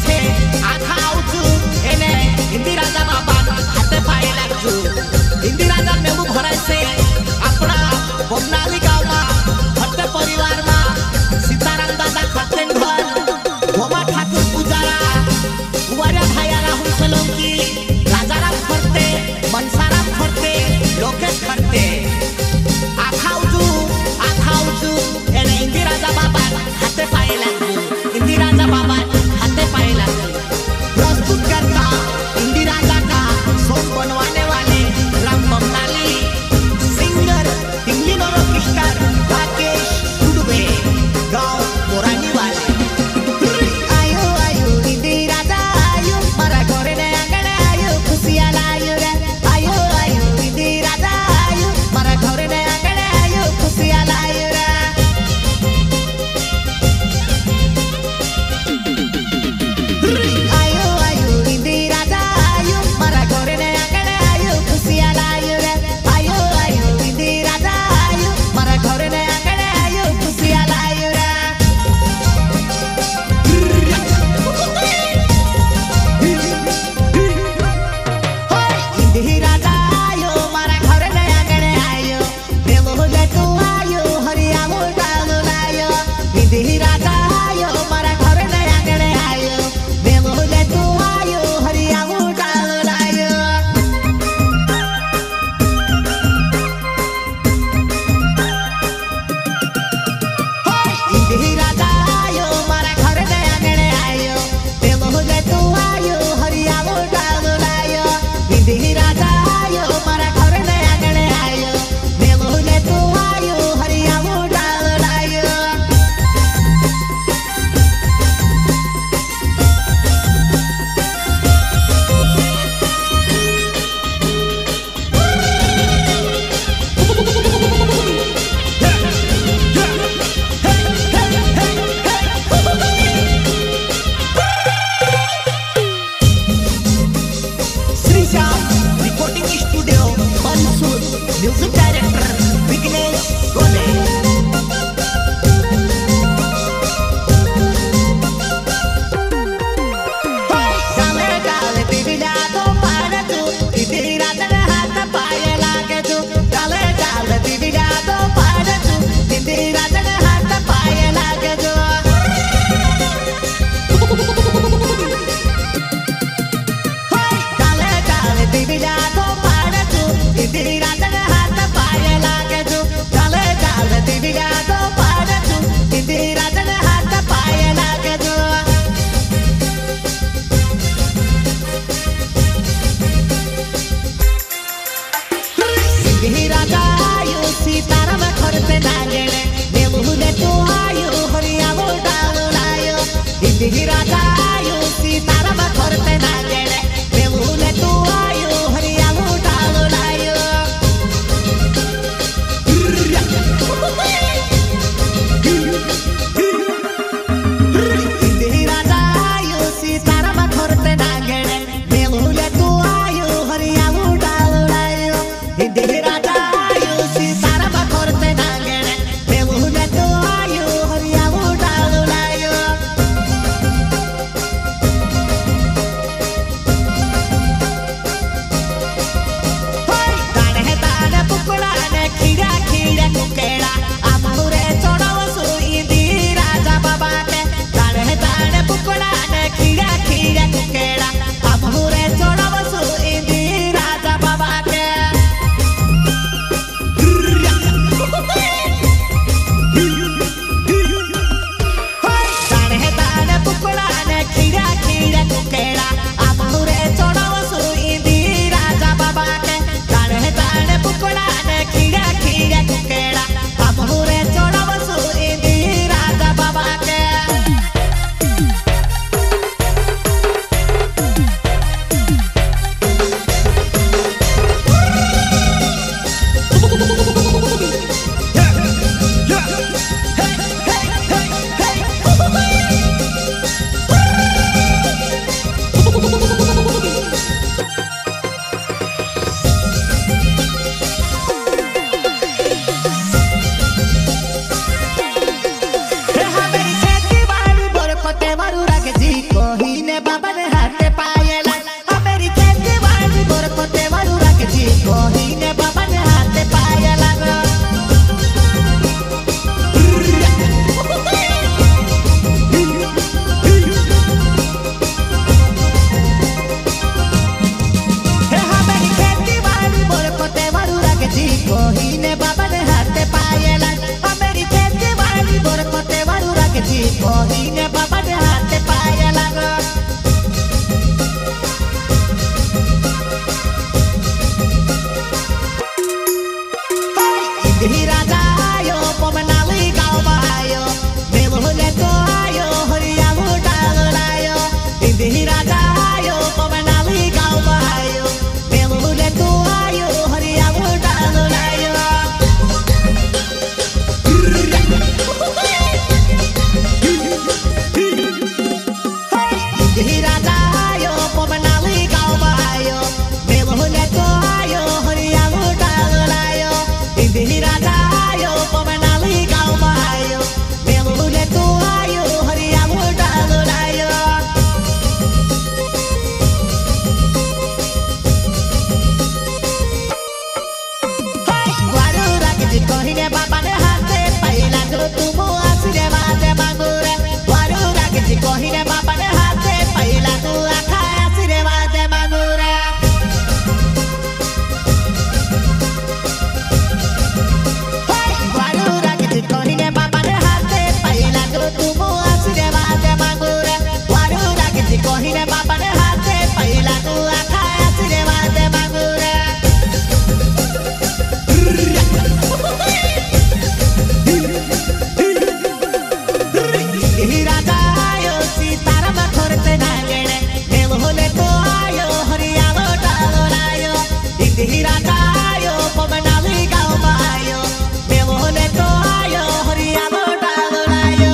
छे आखा आउचु एने हिंदी राजा बाबा हाथे पाए लागचु हिंदी राजा मेमु भराय से अपना बोमनाली गाँव मा भट्टे परिवार मा सीताराम दादा खतेन घर भोमा ठाकुर पुजारा कुवारा भाया राहुल सोलंकी राजाराम खरते मनसाराम खरते लोकेश खरते आखाउचु एने हिंदी राजा बाबा हाथे पाए लागचु हिंदी राजा बाबा हाथे पाए लागचु प्रस्तुत करता हिंदी राजा का सॉन्ग बनवाने वाले Ram Bamnali singer English orchestra Rakesh Dubey गाँव मोरानी वाले आयो आयो हिंदी राजा आयो मारा घरे ने आंगन आयो खुशियाँ लायो रे आयो आयो हिंदी राजा आयो मारा घरे ने आंगन आयो खुशियाँ लायो रे आयो आयो हिंदी राजा आयो मारा घरे ने आंगन आयो खुशियाँ लायो रे आयो आयो हिंदी राजा आयो मारा घरे ने आंगन आयो खुशियाँ लायो रे हिंदी राजा आयो मारा घरे ने आंगन आयो देवो ले तू आयो हरिया मोटालो लायो हिंदी राजा आयो मारा घरे ने आंगन आयो देवो ले तू आयो हरिया मोटालो लायो हिंदी राजा आयो मारा घरे ने आंगन आयो देवो ले तू आयो हरिया मोटालो लायो हिंदी राजा आयो मारा घरे ने आंगन आयो देवो ले तू आयो हरिया मोटालो लायो Shri Shyam recording studio Mansoor music director Vighnesh गोले डाले डाले दिविला तो पाड़े तू हिंदी राजा ने हाथ पाए लागे तू डाले डाले दिविला तो पाड़े तू हिंदी राजा ने हाथ पाए लागे तू डाले डाले दिविला तो पाड़े तू हिंदी राजा ने हाथ पाए लागे तू डाले डाले दिविला तो पाड़े तू हिंदी राजा ने हाथ पाए लागे तू हिंदी राजा आयो सीताराम खरते नागेणे देवुले तू आयो हरिया मोटालो लायो हिंदी राजा आयो सीताराम खरते नागेणे देवुले तू आयो हरिया मोटालो लायो हिंदी राजा आयो सीताराम खरते नागेणे देवुले तू आयो हरिया मोटालो लायो हिंदी राजा आयो सीताराम खरते नागेणे देवुले तू आयो हरिया मोटालो लायो लागती कहिने बाबा ने हाथे पहिला तू आखा आशीर्वाद मांगुरे वारू लागती कहिने बाबा ने हाथे पहिला तू आशीर्वाद मांगुरे वारू लागती कहिने बाबा ने हाथे पहिला तू आखा आशीर्वाद मांगुरे राजा आयो सीताराम खोरते नागेणे देव होले तो आयो हरियालो डालो लायो इति राजा आयो पवनाली गाँव में आयो देव होले तो आयो हरियालो डालो लायो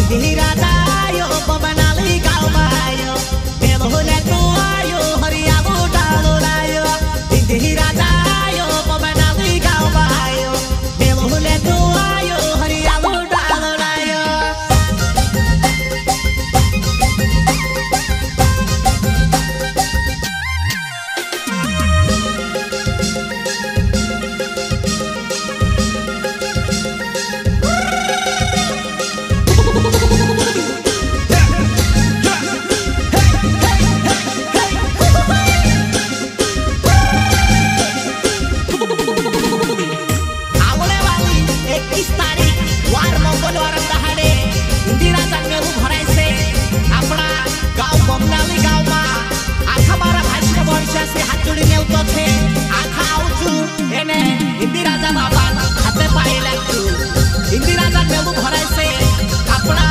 इति राजा आयो पवनाली गाँव में आयो देव होले तो आयो हरियालो डालो लायो इति राजा आयो पवनाली गाँव में आयो देव होले तो आयो हरियालो डालो लायो आवले वाली 21 तारीख वार मंगलवार दहाडे इंदिरा जन्मेऊ भरायचे आपला गाव बमनाली गाव मा आखा मारा भाषण वर्षासे हात जोडी नेवतो छे आखा आवछु एने इंदिरा जा बाबा हाते पाय लागछु इंदिरा जन्मेऊ भरायचे आपला